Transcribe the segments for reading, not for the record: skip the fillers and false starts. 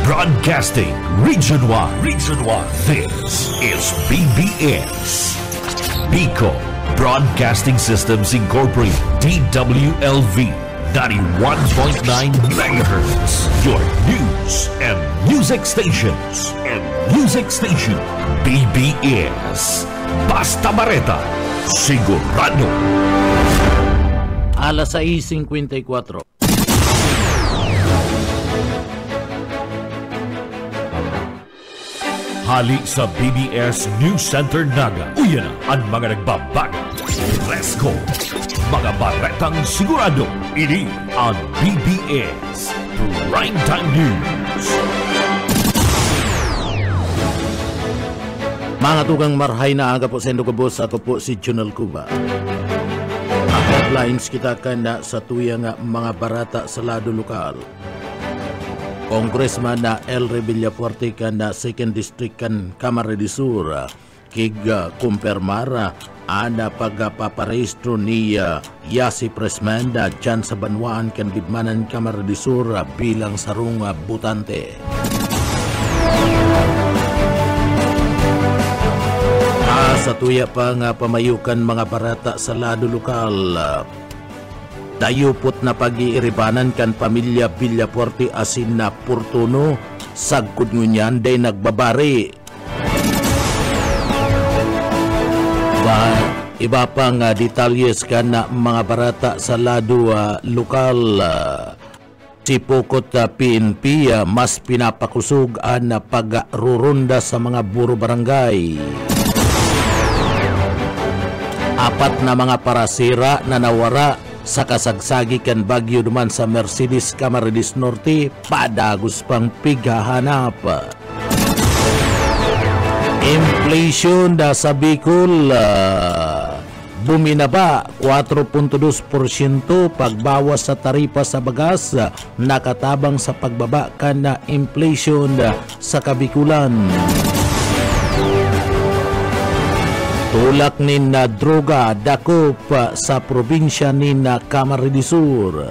Broadcasting Region 1. This is BBS. Bicol Broadcasting Systems Incorporated. DWLV 91.9 MHz. Your news and music stations. BBS. Basta Bareta. Sigurado. Alas 6:54. Hali sa BBS News Center Naga. Uyan na ang mga nagbabago. Fresco. Mga baretang sigurado. Ini ang BBS Primetime News. Mga tugang marhay na aga po sa Indogabos. Ako po si Junel Cuba. Ang headlines kita kanda sa tuyang mga barata sa lado lokal. Congressman na El Villafuerte kanda 2nd District kan Camarines Sur kig kumpirmar ana pagpaparehistro ni Yasi Presmenda dyan sa Banwaan kan Bidmanan Camarines Sur bilang sarong butante. Sa tuya pa nga pamayukan mga barata sa lado lokal. Dayupot na pag-iiribanan kan pamilya Villafuerte asin na Portuno sagkod ngunyan day nagbabari. Iba pang detalyes kan na mga barata sa lado lokal. Si Pukot PNP mas pinapakusog ang pagrurunda sa mga buro barangay. 4 na mga parasira na nawara sa kasagsagi kan bagyo duman sa Mercedes Camarines Norte, padagos pang pighahanap. Inflation da sa Bicol buminaba 4.2%, pagbawas sa taripa sa bagas nakatabang sa pagbaba kan na inflation sa Kabikulan. Tulak ni na droga dakop sa probinsya ni na Camarines Sur.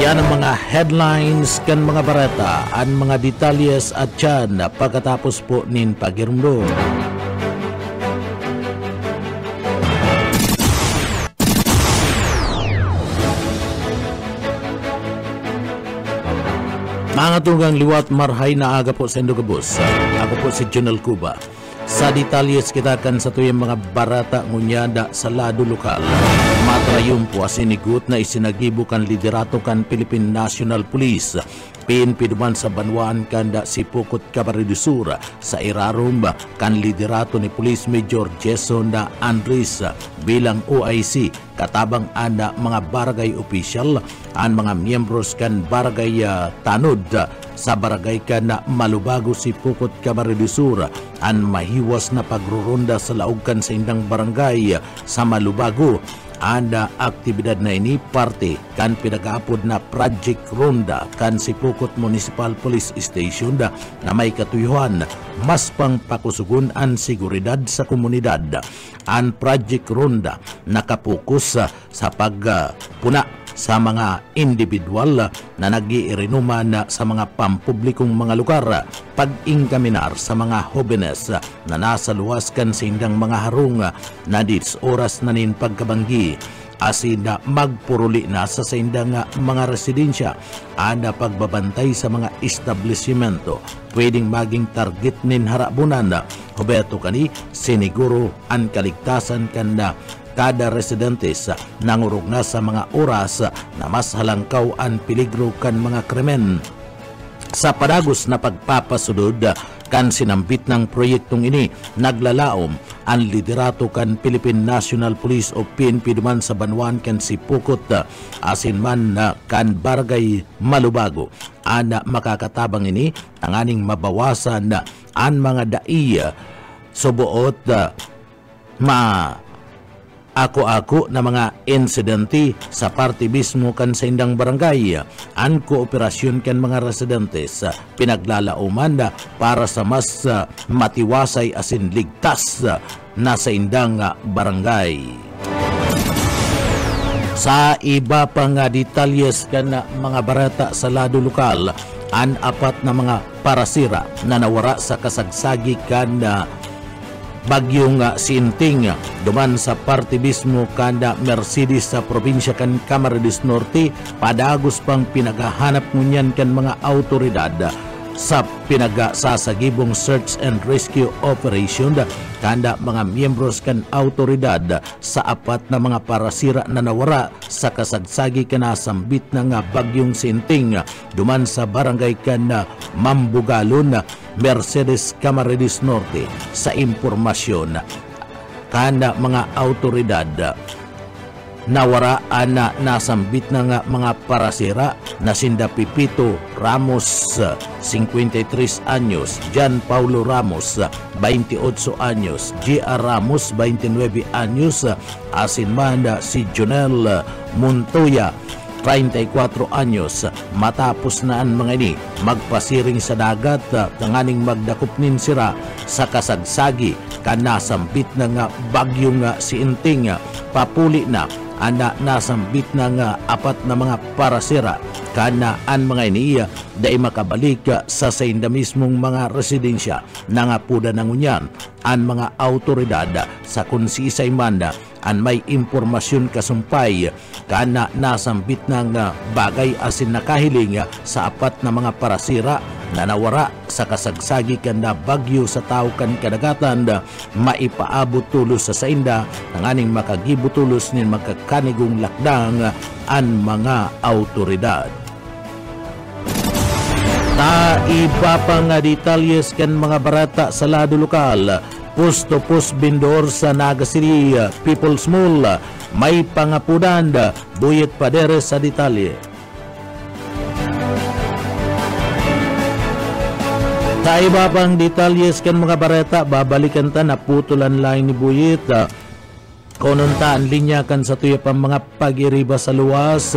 Yan ang mga headlines kan mga barata, ang mga detalyes at yan pagkatapos po nin pagirumdum. Mga tunggang liwat marhay na aga po sa Indogabos. Ako po si Junel Cuba. Sa detalyes kita kan sa tuyang mga barata ngunyada sa lado lokal. Matrayong po asinigut na isinagibo kan liderato kan Philippine National Police. PNP duman sa Banwaan kanda si Pukot Camarines Sur sa irarum kan liderato ni Police Major Jason Andres bilang OIC katabang anda mga barangay official ang mga miyembros kan barangay tanod sa barangay kan Malubago si Pukot Camarines Sur ang mahiwas na pagrurunda sa laog kan sa indang barangay sa Malubago. Anda aktibidad na ini parte kan pinag-aapod na Project Ronda kan si Pukot Municipal Police Station na may katuyuhan mas pang pakusugun ang seguridad sa komunidad. Ang Project Ronda nakapokus sa pagpuna sa mga individual na nag-iirinuman sa mga pampublikong mga lugar, pag-ingkaminar sa mga hobenes na nasa luwas kan sindang mga harung na dits oras na nin pagkabanggi, asin na magpuruli na sa sindang mga residensya, ada pagbabantay sa mga establishmento, pwedeng maging target nin harabunan, hubeto kani siniguro ang kaligtasan kanda kada residentes nangurog na sa mga oras na mas halangkaw ang peligro kan mga krimen. Sa padagos na pagpapasunod kan sinambit ng proyektong ini, naglalaom ang liderato kan Philippine National Police o PNP duman sa Banwaan kan si Pukot asin man kan Barangay Malubago. Ana makakatabang ini ang aning mabawasan ang mga daiya subuot ako na mga insidente sa parte mismo kan sa indang barangay. Ang kooperasyon kan mga residentes pinaglalauman para sa mas matiwasay asin ligtas na sa indang barangay. Sa iba pang detalyes kan mga barata sa lado lokal, an apat na mga parasira na nawara sa kasagsagi kan bagyong Sinting duman sa parte mismo kanda Mercedes sa probinsya kan Camarines Norte. Padagos pang pinagahanap ngunyan kan mga autoridad sa pinagasasagibong search and rescue operation kanda mga miyembros kan autoridad sa apat na mga parasira na nawara sa kasagsagi kanasambit na nga bagyong Sinting duman sa barangay kan Mambugalon, Mercedes, Camarines Norte. Sa impormasyon kanda mga autoridad nawaraan na nasambit na nga mga parasira na sinda Pipito Ramos 53 anyos, Jan Paulo Ramos 28 anyos, G.R. Ramos 29 anyos, asin man si Jonel Montoya 34 anyos. Matapos naan mga ini magpasiring sa dagat tanganing magdakupnin sira sa kasagsagi kanasambit na nga bagyong Sinting. Papuli na ana nasambit na nga apat na mga parasira kanaan mga iniya dai makabalik sa sainda mismong mga residensya na nga puda nangunyan an mga autoridad sa kunsisay manda an may impormasyon kasumpay kana nasambit na nga bagay asin nakahiling sa apat na mga parasira na nawara sa kasagsagi kanda bagyo sa tao kan kadagatan maipaabot tulos sa sainda nanganing makagibutulos nin magkakanigong lakdang an mga autoridad. Ta iba pang detalyes kan mga barata sa lado lokal. Post-to-post vendor sa Naga City People's Mall may pangapunan buyet padere sa detalye. Sa iba pang detalyes kan mga barata, babalikan ta na putulan lang ni buyet konuntaan linya kan sa tuya pang mga pag-iriba sa luwas.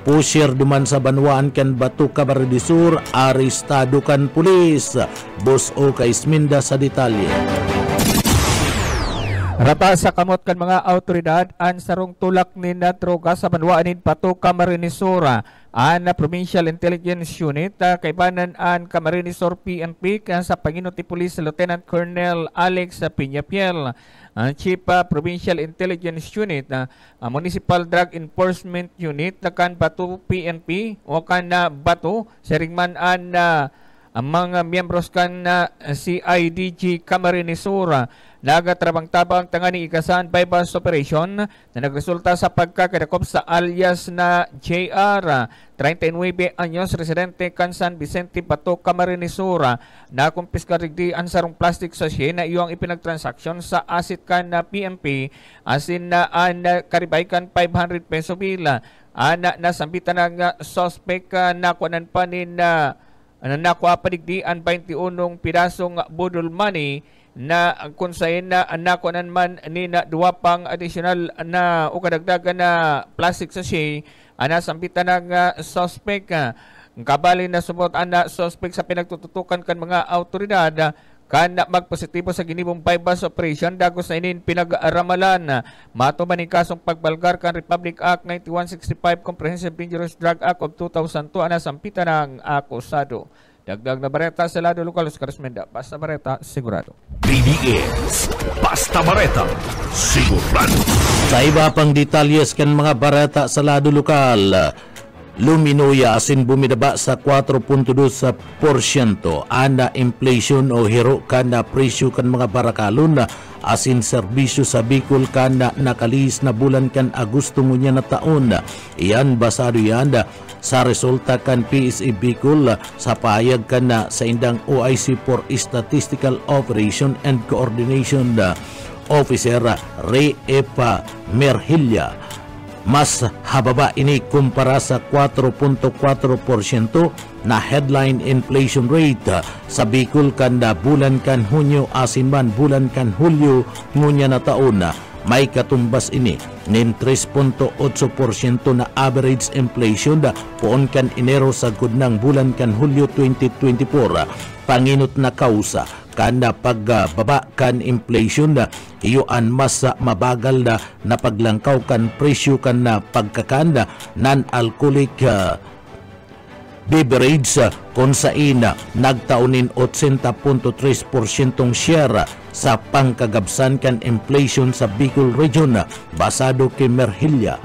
Pusher duman sa Banwaan kan Batu Camarines Sur, arestado kan pulis. Boss O Kaisminda sa detalye. Rata sa kamot kan mga autoridad an sarong tulak ni na droga sa Banwaan Batu Camarines Sur an Provincial Intelligence Unit kaibanan an Camarines Sur PNP kan sa Panginuti Police Lieutenant Colonel Alex Piñapiel, Chief Provincial Intelligence Unit, Municipal Drug Enforcement Unit kan Batu PNP o kan Batu seringman an ang mga miyembros kan CIDG Camarines Sur nagatrabang-tabang tangani ikasan bypass operation na nagresulta sa pagkakadakop sa alias na JR 39 anyos residente kan San Vicente Batu Camarines Sur na kumpiska rigdi ang sarong plastic sachet na iyong ipinagtransaksyon sa asset kan na PNP asin na karibay kan 500 peso bila nasambitan ng suspect na kuanan pa ni na nakuha padigdian 21 pirasong budol money na kung saan na nakuha man ni na duwa pang additional na o kadagdagan na plastic sachet nasambitan ng suspect. Kabali na sumot ang suspect sa pinagtututukan kan mga autoridad kan magpositibo sa ginibong bypass operation dagos na inin pinag-aramalan matuman ni kasong pagbalgar kan Republic Act 9165 Comprehensive Dangerous Drug Act of 2002 nasampitan ng akusado. Dagdag na bareta sa lado lokal, Oscar Esmenda. Basta bareta, sigurado. BBS, Basta Bareta, sigurado. Sa iba pang detalyes kan mga bareta sa lado lokal, luminoya asin bumidaba sa 4.2% ana inflation o hiro kana presyo kan mga barakalon asin serbisyo sa Bicol kana nakalis na bulan kan Agosto ngunya na taon. Iyan basado yan sa resulta kan PSA Bicol sa payag kana sa indang OIC for Statistical Operation and Coordination Officer Ray Epa Merhilla. Mas hababa ini kumpara sa 4.4% na headline inflation rate sa Bicol kanda bulan kan Hunyo asin man bulan kan Hulyo ngunya na taon. May katumbas ini nin 3.8% na average inflation poon kan Enero sa gudnang bulan kan Hulyo 2024. Panginot na kausa kana pagbaba kan inflation na iyoan mas mabagal na paglangkaw kan presyo kan pagkakanda non-alcoholic beverage kung saan nagtaunin 80.3% share sa pangkagabsan kan inflation sa Bicol Region basado kay Merhilya.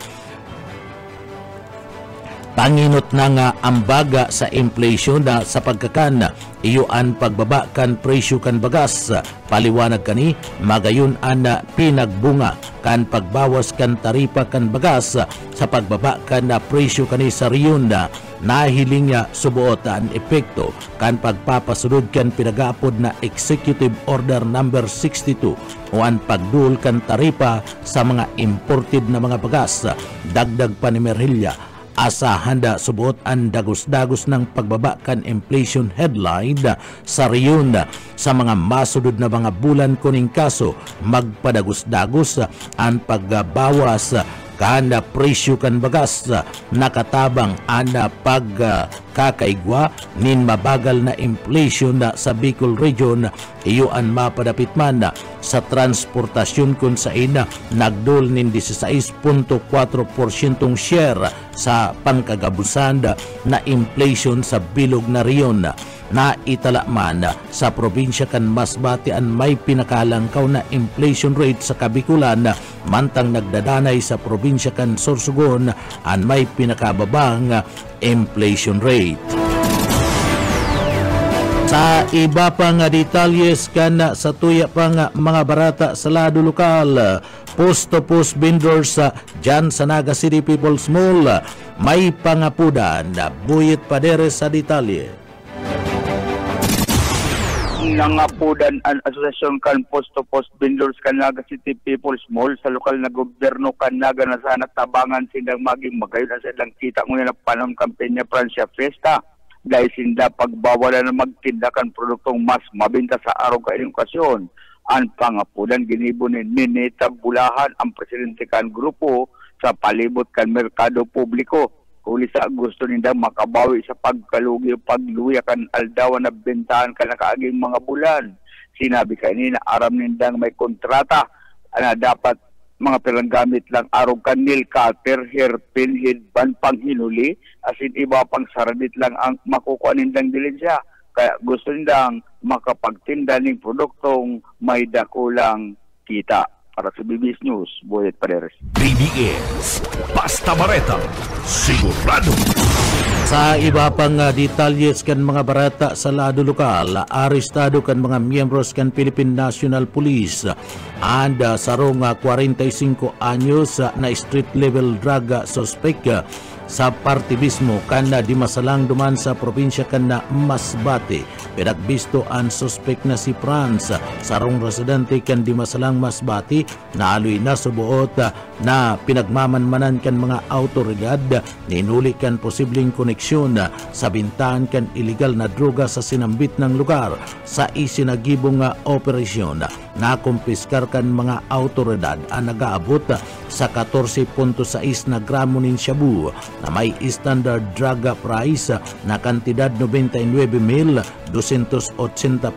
Panginot na nga ang baga sa inflation na sa pagkakan iyoan pagbaba kan presyo kan bagas paliwanag kani magayon ana pinagbunga kan pagbawas kan taripa kan bagas sa pagbaba kan presyo kani sa riyon na nahiling nga subuot ang epekto kan pagpapasunod kan pinagaapod na Executive Order number 62 o ang pagdul kan taripa sa mga imported na mga bagas. Dagdag pa ni Merhilya, asahan da subuot ang dagos-dagos ng pagbaba kan inflation headline sa riyon sa mga masudod na mga bulan kuning kaso magpadagos-dagos ang pagbawas kana presyo kan bagas nakatabang ana pagkakaigwa nin mabagal na inflation sa Bicol Region iyoan mapadapit man sa transportasyon kun sa ina nagdol nin 16.4% share sa pangkagabusan na inflation sa bilog na riyon na itala man sa probinsya kan Masbate an may pinakalangkaw na inflation rate sa Kabikulan mantang nagdadanay sa probinsya kan Sorsogon an may pinakababang inflation rate. Sa iba pa nga detalyes kan sa tuya pa nga mga barata sa lado lokal, post-to-post vendors dyan sa Naga City People's Mall may pangapudan na buyit padere sa detalye. Nangapudan ang asosasyon kan post-to-post vendors kan Naga City People's Mall sa lokal na gobyerno kan Naga na sa natabangan silang maging magayon sa silang kita ngunit na panahon kampanya Francia Fiesta dahil sinda pagbawala na magtindakan produktong mas mabinta sa araw kainong okasyon. Ang pangapudan ginibo ni Ninita Bulahan ang presidente kan grupo sa palibot kan merkado publiko. Uli sa gusto nila makabawi sa pagkalugi o pagluya kan aldawan na bentahan ka na kaaging mga bulan. Sinabi kanina aram nindang may kontrata na dapat mga piranggamit lang araw kanil, cutter, hairpin, headband, panghinuli, asin iba pang saradit lang ang makukuha nindang dilensya. Kaya gusto nindang makapagtinda ng produktong may dakulang kita. Para sa BBS News, Boyet Pareres. BBS, Basta Bareta, sigurado. Sa iba pang detalyes kan mga barata sa lado lokal, arestado kan mga miyembros kan Philippine National Police and sarong 45 anyos na street level drug suspect sa partibismo kan di masalang duman sa probinsya kan Masbate. Pinagbisto ang suspect na si Franz, sarong residente kan di masalang Masbate, na aloy na subuot na pinagmamanmanan kan mga autoridad ninuli kan posibleng koneksyon sa bintahan kan illegal na droga sa sinambit ng lugar sa isinagibong operasyon. Nakumpiskar kan mga autoridad ang nagaabot sa 14.6 na gramo nin shabu na may standard drug price na kantidad 99,280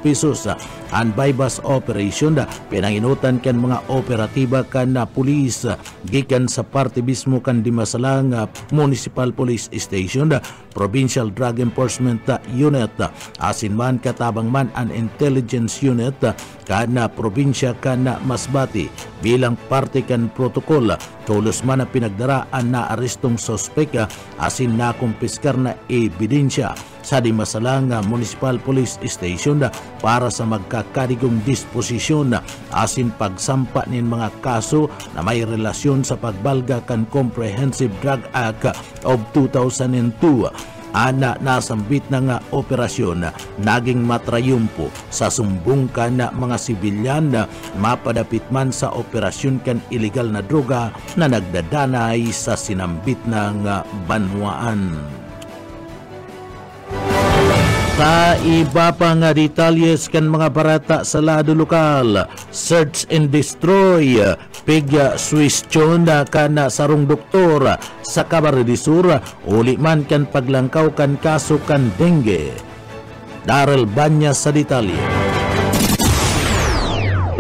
pesos. Ang bypass operation pinanginutan kan mga operatiba kan na pulis gikan sa partibismo kan di masalang Municipal Police Station, Provincial Drug Enforcement Unit, asin man katabang man an intelligence unit kan na probinsya kan na Masbate bilang parte kan protokol. Tulos man na pinagdaraan na arestong sospek asin na kumpiskar na ebidensya sa di masalang Municipal Police Station para sa magkakadigong disposisyon asin pagsampa nin mga kaso na may relasyon sa pagbalga kan Comprehensive Drug Act of 2002. Ana nasambit na nga operasyon naging matrayumpo sa sumbong kan na mga sibilyan na mapadapit man sa operasyon kan illegal na droga na nagdadanay sa sinambit ng banwaan. Sa iba pa nga detalyes kan mga barata sa lado lokal, search and destroy pigya Swiss chonda kana sarong doktor sa Camarines Sur uli man kan paglangkaw kan kaso kan dengue. Daryl Banya sa detalye.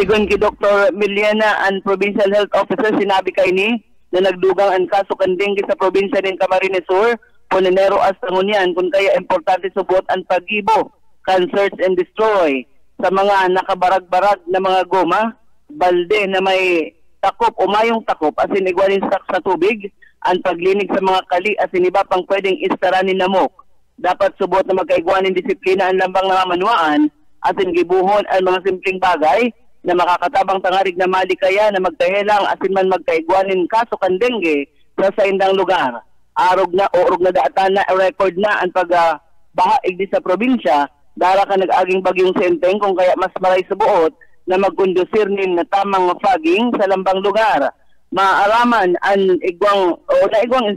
Sigon kay Dr. Miliana and Provincial Health Officer, sinabi kay ni na nagdugang ang kaso kan dengue sa probinsya ng Camarines Sur, Ponenero hasta ngunyan, kung kaya importante subot ang pag-ibo, can search and destroy sa mga nakabarag-barag na mga goma, balde na may takop o mayong takop, asin igwanin sa tubig, ang paglinig sa mga kali, asin iba pang pwedeng istaranin namok. Dapat subot na magkaigwanin disiplina ang lambang namanuaan, asin gibuhon ang mga simpleng bagay na makakatabang tangarig na malikaya na magkahelang asin man magkaigwanin kaso kan dengue sa indang lugar. Arog na datan na record na ang pagbahaig di sa probinsya, dara ka nag-aging bagyong senteng kung kaya mas maray subuot na magkondusir nin na tamang fogging sa lambang lugar. Maaraman ang igwang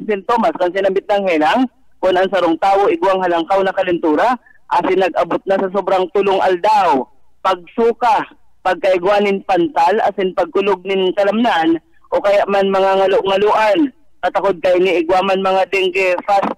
sintomas kan sinambit ng helang kung ang sarong tao igwang halangkaw na kalentura asin nag-abot na sa sobrang tulong aldaw, pagsuka, pagkaigwanin pantal, asin pagkulog nin kalamnan, o kaya man mga ngaluan, katakod kay ni igwaman mga dengue fast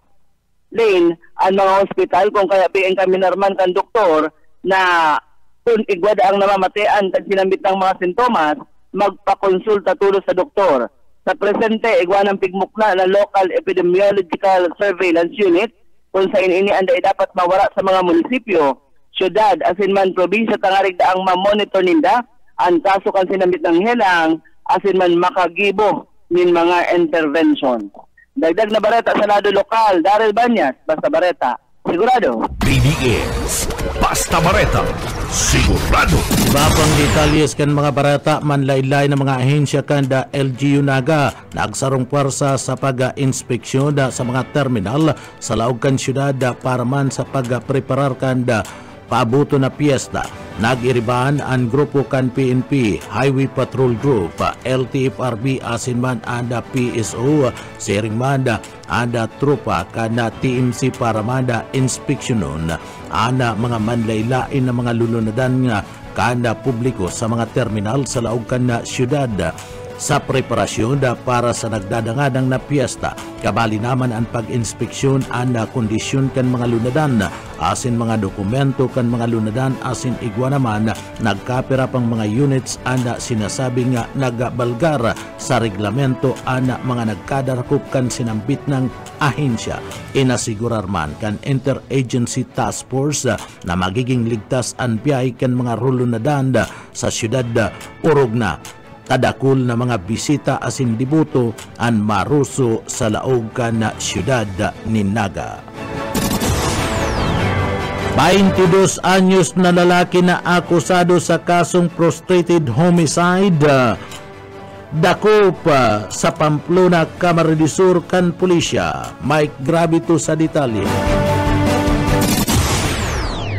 lane, ang mga hospital, kung kaya biing kami narman kan doktor, na kung igwad ang namamatayan kan sinambit ng mga sintomas, magpakonsulta tulo sa doktor. Sa presente, igwanang pigmukna na Local Epidemiological Surveillance Unit, kung sa ini anday dapat mawara sa mga munisipyo, syudad, asin man probinsya tangarig daang ma-monitor ninda ang kaso kan sinambit ng helang asin man makagibo nin mga intervention. Dagdag na bareta sa lado lokal, Daryl Banyas, Basta Bareta, sigurado. BBS, Basta Bareta, sigurado. Babang detalyes kan mga barata manlaylay ng mga ahensya kan da LGU Naga nagsarong pwersa sa pag-inspeksyon sa mga terminal sa laog kan syudad para man sa pag-preparar kan da pabuto na piyesta. Nag-iribahan ang grupo kan PNP, Highway Patrol Group, LTFRB asin man anda PSO, sharing manda anda trupa kana TMC para manda inspeksyonon ana mga manlaylain na mga lulunadan nga kada publiko sa mga terminal sa laog kan na syudad sa preparasyon para sa nagdadangadang na piyesta. Kabali naman ang pag-inspeksyon ang kondisyon kan mga lunadan asin mga dokumento kan mga lunadan asin igwa naman nagkapira pang mga units ana sinasabi nga nagabalgar sa reglamento ana mga nagkadarkop kan sinambit ng ahensya. Inasigurar man kan Interagency Task Force na magiging ligtas ang biyahe kan mga lunadan sa syudad urog na tadakul na mga bisita asin dibuto ang maruso sa laog na syudad ni Naga. 22 anyos na lalaki na akusado sa kasong prostrated homicide dakop sa Pamplona, Camarines Sur kan pulisya. Mike Gravito sa detalye.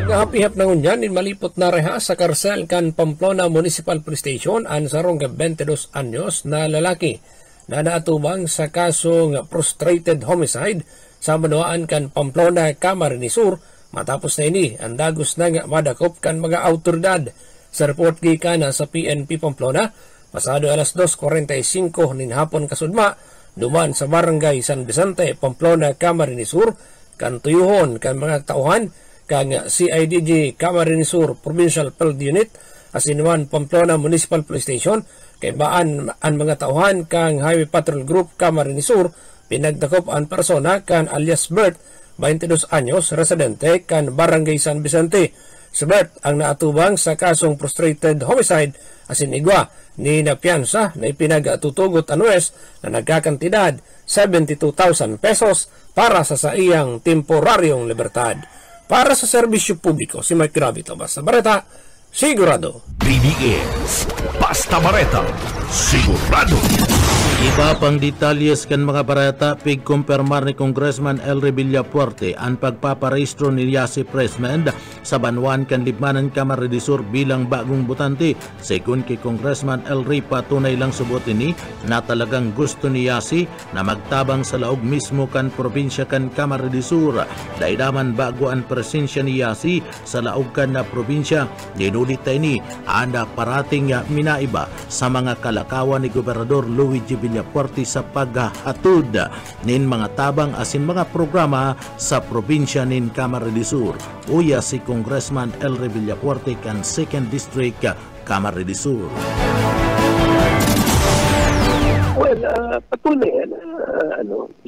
Hapihap na ngunyan in malipot na reha sa karsel kan Pamplona Municipal Police Station ang sarong 22 anyos na lalaki na naatubang sa kasong prostrated homicide sa manuaan kan Pamplona, Camarines Sur matapos na ini ang dagos na nga madakop kan mga autoridad. Sa report gikan sa PNP Pamplona, pasado alas 2:45 nin hapon kasudma duman sa barangay San Vicente, Pamplona, Camarines Sur kan tuyuhon kan mga tauhan kang CIDG Camarines Sur Provincial Field Unit asinuan Pamplona Municipal Police Station kay baan ang mga tauhan kang Highway Patrol Group Camarines Sur pinagdakop ang persona kan alias Bert 22 anyos residente kan Barangay San Vicente. Si Bert ang naatubang sa kasong prostrated homicide asin igwa ni napiansa na ipinagatutugot anues na nagkakantidad 72,000 pesos para sa iyang temporaryong libertad. Para sa serbisyo publiko, si Mike Gravito, Basta Bareta, sigurado. BBS, Basta Bareta, sigurado. Iba pang detalyes kan mga barata, pigkumpirmar ni Congressman Elry Villapuerte ang pagpaparehistro ni Yasi Presmend sa Banwan kan Libmanan, Camarines Sur bilang bagong butante. Sekund kay Congressman Elry, patunay lang subot ini na talagang gusto ni Yasi na magtabang sa laog mismo kan probinsya kan Camarines Sur. Daidaman bago ang presensya ni Yasi sa laog kan na probinsya, dinulit ini anda parating minaiba sa mga kalakawan ni Gobernador Luigi Villapuerte sa paghatod nin mga tabang asin mga programa sa probinsya nin Camarines Sur. Uya si Congressman Elry Villapuerte kan 2nd District Camarines Sur. Well, patuloy yan.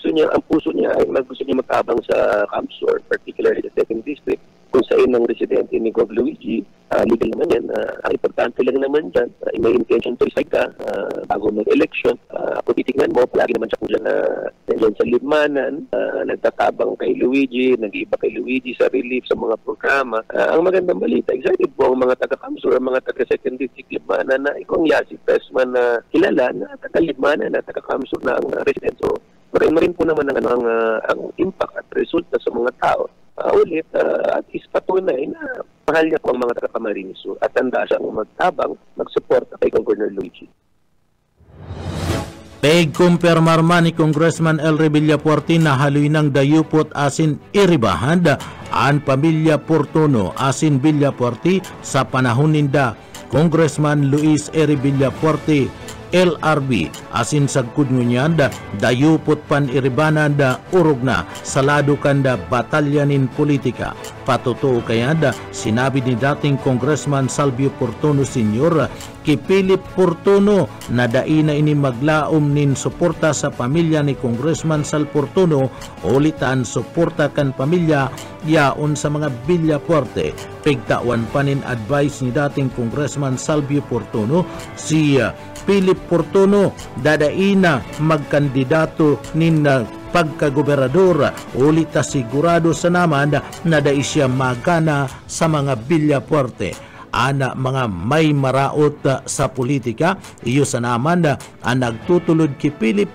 Ang puso niya ay gusto niya magtabang sa Camsur, particularly the 2nd District, kung saan ang residente ni Gov. Luigi. Legal naman yan. Ang importante lang naman dyan, may intention to resign ka bago mag-election. Kung titignan mo, palagi naman siya kung nandiyan sa libmanan, nagtatabang kay Luigi, nag-iiba kay Luigi sa relief sa mga programa. Ang magandang balita, excited po ang mga taga-Camsur, ang mga taga-2nd District libmanan na ikaw ang Yasi Pressman na kilala na taga-libmanan na taga-Camsur na ang resident. So, marin po naman ang impact at resulta sa mga tao. Ulit, at is patunay na mahal niya po ang mga taga-Camarines Sur at handa siyang magtabang, magsuporta kay Governor Luigi. Pagkumpirmar man ni Congressman Elry Villapuerte na haloy ng dayupot asin iribahan ang pamilya Portono asin Villapuerte sa panahon ninda. Congressman Luis Eri Villapuerte LRB asin sagkud ngunyan dayupot pan iribanan urog na salado kanda batalyanin politika. Patutuo kaya sinabi ni dating Congressman Salvio Portono Sr. kay Philip Portono na daina ini maglaom nin suporta sa pamilya ni Congressman Sal Portono ulitan suporta kan pamilya yaon sa mga Villapuerte. Pigtawan pa nin advice ni dating Congressman Salvio Portono si Philip Portono dadaina magkandidato nin pagkagobernador ulit sigurado sa naman na dai siya magana sa mga Villapuerte. Ana mga may maraot sa politika, iyo sa naman ang nagtutulod kay Philip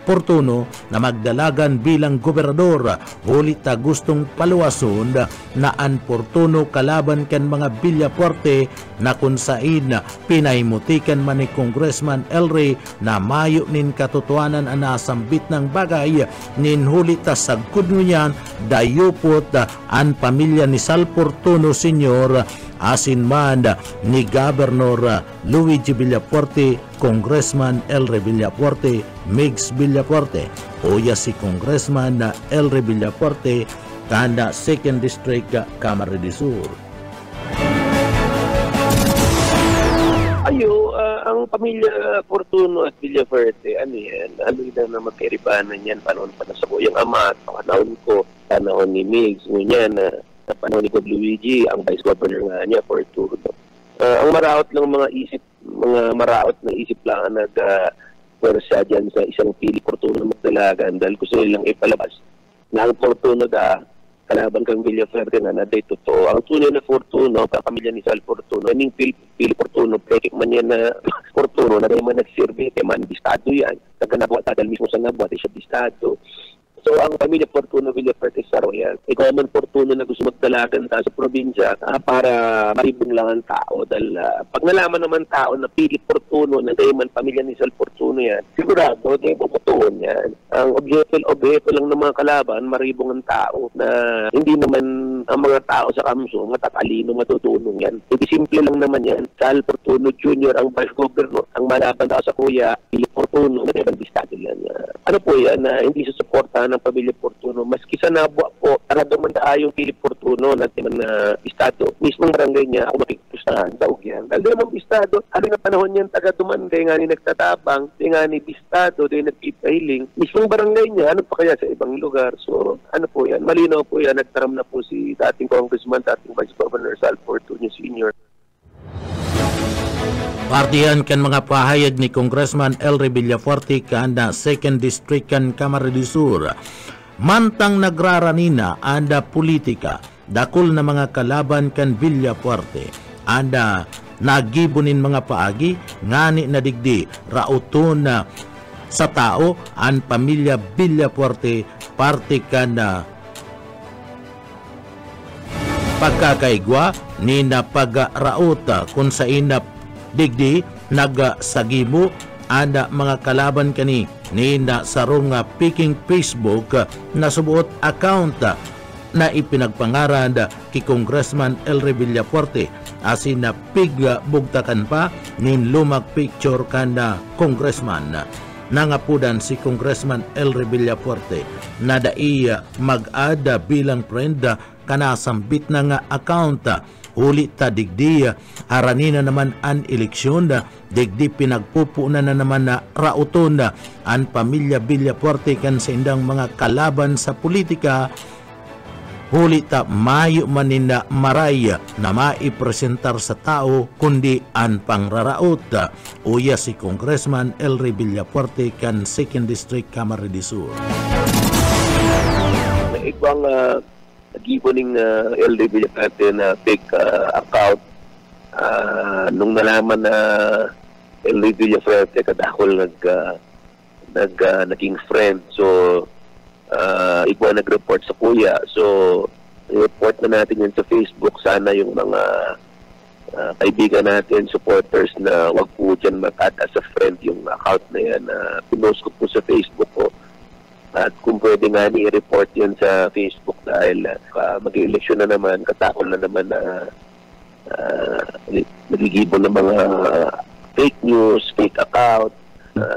Portono na magdalagan bilang gobernador. Ulit gustong paluwason na ang Portono kalaban kan mga Villapuerte na kung saan pinaimutikan man ni Congressman Elry na mayo nin katotohanan ang nasambit ng bagay nin hulita sa kudnyan dayupot ang pamilya ni Sal Portono Sr. asin man ni Governor Luigi Villapuerte, Congressman Elry Villapuerte, Migs Villapuerte, uya si Congressman Elry Villapuerte, kanda 2nd District, Camarines Sur. Ang pamilya Portono at Villapuerte, ano na magkairibanan yan, panahon pa na sa kuyang ama, panahon ko, panahon ni Migs, ngunyan na panahon ni Gov. Luigi, ang Vice Governor nga niya, Portono. Ang maraot lang mga maraot na isip lang ang nag-pwersa dyan sa isang Philip Portono magdalagan dahil gusto nilang ipalabas na ang Portono kalaban kang Villapuerte na naday totoo. Ang tunay na Portono, kapamilya ni Sal Portono, aning Philip Portono, peke man yan na Portono, na naman nagsirbe, kaya man bistado yan. Nagkanabuhat, dahil mismo sa nabuhat, siya bistado. So, ang pamilya Portono Villapuerte sa Royal, ikaw man Portono na gusto magdalagan sa probinsya para maribong lang ang tao. Dahil pag nalaman naman tao na Philip Portono, na kayo man pamilya ni Sal Portono yan, sigurado, kayo puputuon yan. Ang objeto lang ng mga kalaban, maribong ang tao na hindi naman ang mga tao sa Camsur, matatalino, matutulong yan. Hindi simple lang naman yan. Sal Portono Jr., ang Vice Governor, ang malaban daw sa kuya, Philip Portono, na kayo bistado yan. Ano po yan, na hindi susuporta ng pamilya Portono. Maski sa Nabua po, naramdaman na yung Philip Portono natin na estado. Mismong barangay niya, ako makikustahan daw yan. Dahil naman estado, haling na panahon yan, taga-Duman, kaya nga ni nagtatabang, kaya nga ni estado, kaya nagpipahiling. Mismong barangay niya, ano pa kaya sa ibang lugar? So, ano po yan? Malinaw po yan, nagtaram na po si dating Congressman, dating Vice Governor Sal Portono Sr. Partihan kan mga pahayag ni Congressman Elry Villapuerte kanda 2nd District kan Camarines Sur. Mantang nagraranina anda politika, dakol na mga kalaban kan Villapuerte. Anda nagibunin mga paagi, ngani na digdi, rauton na sa tao, ang pamilya Villapuerte, parte kan na pagkakaigwa, ni na pagrauta kung sa ina digdi nagasagibo ada mga kalaban kani ni na sarong piking Facebook na subuot account na ipinagpangaran ki Congressman Elry Villapuerte asin na pigla bugtakan pa nin lumag picture kanda Congressman. Nangapudan si Congressman Elry Villapuerte na daiya mag-ada bilang friend kanasambit na nga account uli ta digdi aranina naman an eleksyon digdi pinagpupunan na naman na rauton an pamilya Villafuerte kan sa indang mga kalaban sa politika. Huli ta mayo maninda maray na maipresentar sa tao kundi ang pangraraot. Uya si Congressman Elry Villafuerte kan 2nd District Camarines Sur. May ibang nag-iboning Elry Villafuerte na fake account. Nung nalaman na Elry Villafuerte kadakol naging friend. So ikaw nag-report sa kuya. So, report na natin yun sa Facebook. Sana yung mga kaibigan natin, supporters na wag po dyan mag-add as a friend yung account na yan. Pinost ko po sa Facebook ko. At kung pwede nga ni-report yun sa Facebook dahil mag-eleksyon na naman, katakol na naman na nagigibon ng mga fake news, fake account.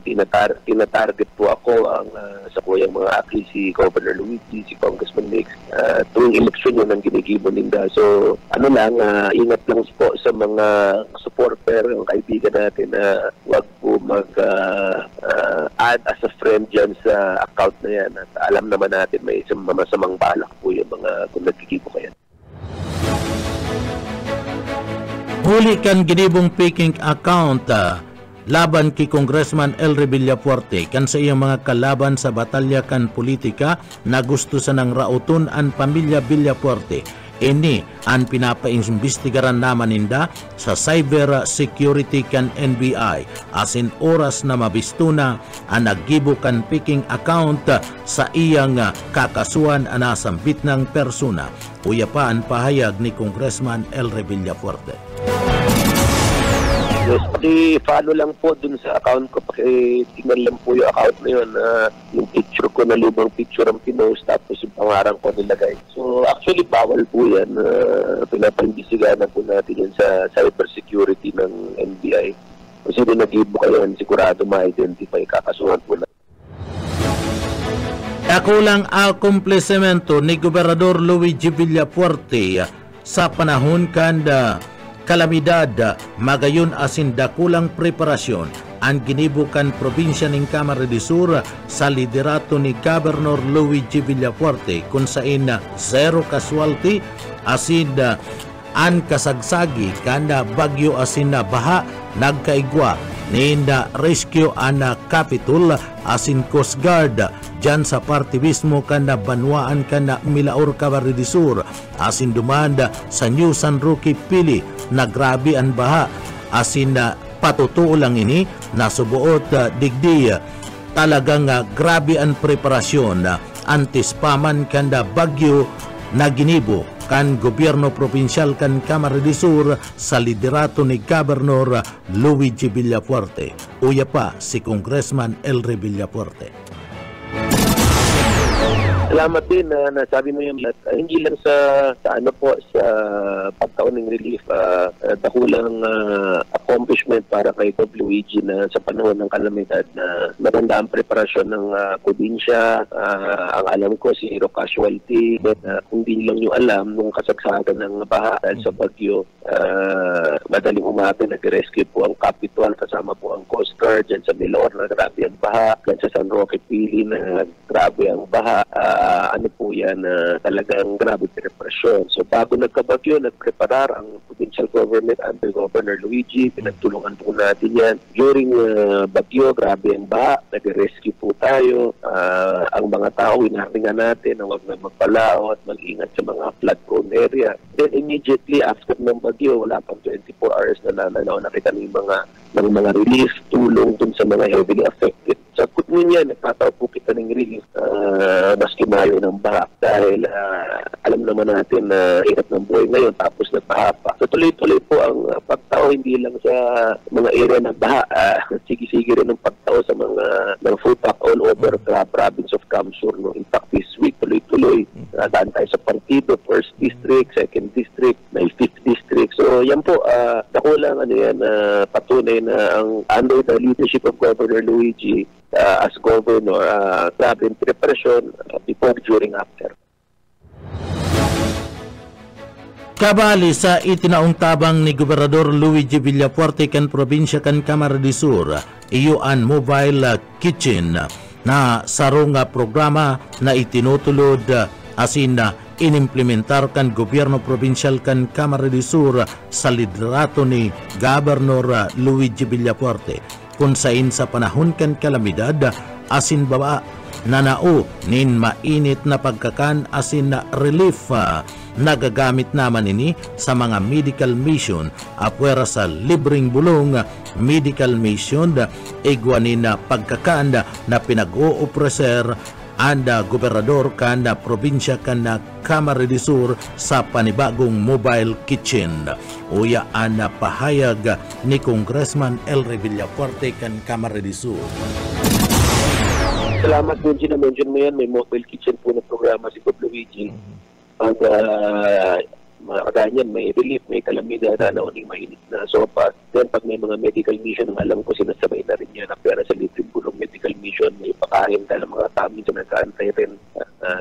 Tinatarget po ako ang sa kuyang mga aki, si Governor Luigi, si Congressman Mix. Tuwing eleksyon yun ang ginigibon nila. So, ingat lang po sa mga supporter, ang kaibigan natin na wag po mag-add as a friend dyan sa account na yan. At alam naman natin may masamang balak po yung mga kung nagkikibo kayo. Huli kan ginibong faking account laban kay Congressman Elry Villafuerte kan sa iyang mga kalaban sa batalya kan politika na gusto sa nang rauton ang pamilya Villafuerte. Ini ang pinapaimbestigaran naman ninda sa cyber security kan NBI asin oras na mabistuna ang naggibo kan faking account sa iyang kakasuhan anasambit ng persona. Uya pa ang pahayag ni Congressman Elry Villafuerte. Yes, paki-follow lang po dun sa account ko. Paki-tingnan lang po yung account na yun. Yung picture ko na lumang picture ang pinost tapos yung pangarang ko nilagay. So actually bawal po yan. Pinapaimbisiganan po natin yan sa cybersecurity ng NBI. Kasi din nag-ibo kayo sigurado ma-identify kakasuhan po na. Ako lang akumplisemento ni Gobernador Luigi Villafuerte sa panahon kanda kalamidad magayon asin dakulang preparasyon ang ginibukan probinsya ng Camarines Sur sa liderato ni Governor Luigi Villafuerte kung saan zero casualty asin an kasagsagi kanda bagyo asin na baha nagkaigwa ninda rescue ana Capitol asin Coast Guard dyan sa parte mismo kanda Banwaan kanda Milaor Camarines Sur asin dumanda sa New San Roque Pili na grabe ang baha asin na patutuo lang ini nasubuot digdi talagang grabe ang preparasyon antispaman kanda bagyo na ginibo kan gobyerno provinsyal kan Camarines Sur sa liderato ni Governor Luigi Villafuerte. Uya pa si Congressman Elry Villafuerte. Salamat din na nasabi mo yung hindi lang sa pagkaon ng relief, dakulang accomplishment para kay Luigi na sa panahon ng kalamidad na maganda ang preparasyon ng probinsya. Ang alam ko, zero casualty. Kung di lang yung alam, nung kasagsagan ng baha dahil sa bagyo, madaling umaga nag-rescue po ang Capitol, kasama po ang Coast Guard dyan sa Milaor na grabe ang baha, dyan sa San Roque Pili na grabe ang baha. Ano po yan, talagang grabe preparasyon. So bago nagkabagyo, nagpreparar ang provincial government under Governor Luigi. Pinagtulungan po natin yan. During bagyo, grabe ang baha. Nag-rescue po tayo. Ang mga tao, hinahinga natin na huwag na magpalao at mag-ingat sa mga flood-prone area. Then immediately after ng bagyo, wala pang 24 hours na nakita ng mga relief, tulong dun sa mga heavily affected. Sa kutmin yan, nagpataw po kita ng relief maski mayo ng baha dahil alam naman natin na hirap ng buhay ngayon tapos nagbaha pa. So tuloy-tuloy po ang pagtao hindi lang sa mga area ng baha. Sige-sige rin ang pagtao sa mga full pack all over the province of Camsur. No? In fact, this week tuloy-tuloy daan tayo sa partido, 1st District, 2nd District, may 5th District. So yan po, dakulang patunay na ang under the leadership of Governor Luigi as governor, grabe yung preparasyon before, during, after. Kabali sa itinaong tabang ni Gobernador Luigi Villafuerte kan probinsya kan Camarines Sur, iyuan mobile kitchen na sarong programa na itinutulod asin inimplementar kan gobyerno probinsyal kan Camarines Sur sa liderato ni Governor Luigi Villafuerte kung sain sa panahon kan kalamidad asin baba nanao nin mainit na pagkakan asin na relief nagagamit naman ini sa mga medical mission apwera sa libreng bulong medical mission igwanin na pagkakan na pinag-oopreser anda gobernador kanda probinsya kanda Camarines Sur sa panibagong mobile kitchen. Uya ana pahayag ni Congressman Elry Villafuerte kan Camarines Sur. Salamat po, na-mention mo yan. May mobile kitchen po na programa si Bob Luigi. Pag mga kaganyan, may relief, may kalamidad na uling mainit na sopa. Then pag may mga medical mission, alam ko sinasabay na rin yan. Pera sa libreng bulong medical mission, may pakain ka ng mga tamis na nagkaantay rin.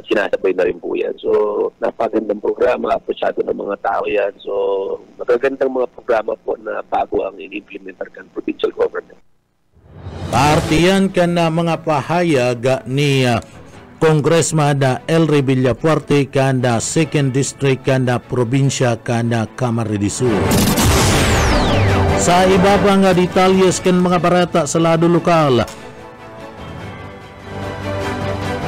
Sinasabay na rin po yan. So, napagandang programa, aprosyado ng mga tao yan. So, magagandang mga programa po na bago ang in-implementar kan provincial government. Partiyan ka na mga pahayag ni Congressman Elry Villafuerte kanda 2nd District kanda probinsya kanda Camarines Sur. Sa iba pang detalyes kan mga barata sa lado lokal,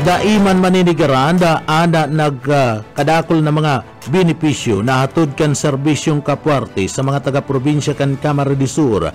daiman maninigaran anda nagkadakol na mga benepisyo na hatod kan serbisyong kapwarte sa mga taga-probinsya kan Camarines Sur.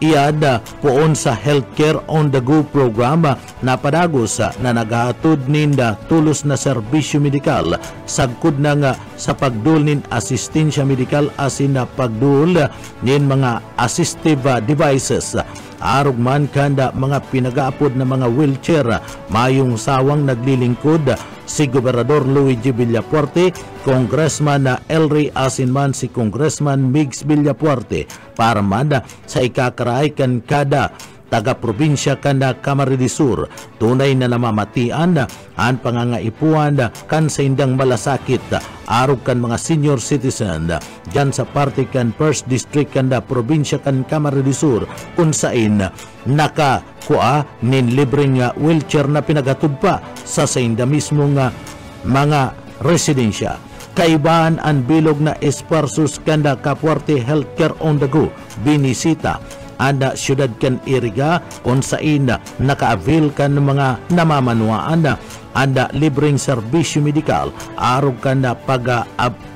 Iada poon sa Healthcare on the Go program na padagos na naghatod ninda tulos na serbisyo medikal sagkod na nga sa pagdul nin asistensya medikal asin na pagdul nin mga assistive devices arog man kanda mga pinagaapod na mga wheelchair mayong sawang naglilingkod si Gobernador Luigi Villafuerte, Congressman Elry asin man si Congressman Migs Villafuerte para man sa ikakaray kan kada taga-probinsya kanda Camarines Sur tunay na namamatian ang pangangaipuan kan sa indang malasakit arog kan mga senior citizen dyan sa parte kan 1st District kanda probinsya kan Camarines Sur kung sain nakakuha nin libreng wheelchair na pinagatod pa sa inda mismo nga mga residensya. Kaibaan ang bilog na esparsus kanda Kapwarte Healthcare on the Go binisita anda syudad kan Iriga kung sain naka-avail kan mga namamanuaan anda libreng serbisyo medikal arog kan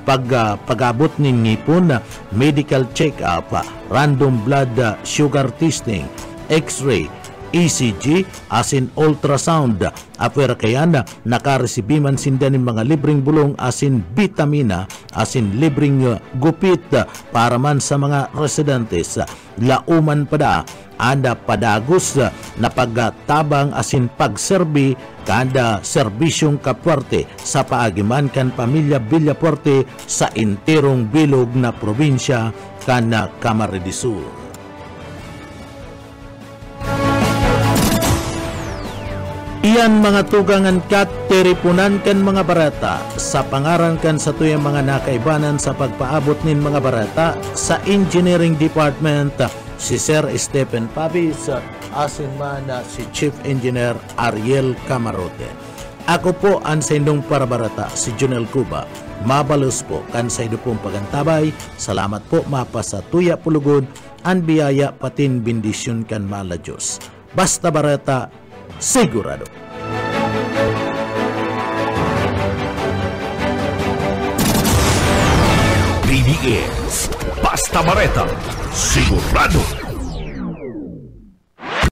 pag-abot nin ngipon medical check-up, random blood sugar testing, x-ray, ECG asin ultrasound apwera kayan nakaresibi man sinda ng mga libreng bulong asin vitamina asin libreng gupit para man sa mga residentes lauman pada anda padagos na pagtabang asin pagserbi kada serbisyong Kapwarte sa paagiman kan pamilya Villafuerte sa enterong bilog na probinsya kana Camarines Sur. Iyan mga tugangan kat teripunan kan mga barata sa pangaran kan sa tuyang mga nakaibanan sa pagpaabot nin mga barata sa Engineering Department si Sir Stephen Pabis asin man si Chief Engineer Ariel Camarote. Ako po ang sendong parabarata si Junel Cuba. Mabalos po kan sa idupong pagantabay. Salamat po mapa sa tuya pulugod ang biyaya patin bendisyon kan mala Diyos. Basta barata sigurado. PBS Basta Bareta, sigurado.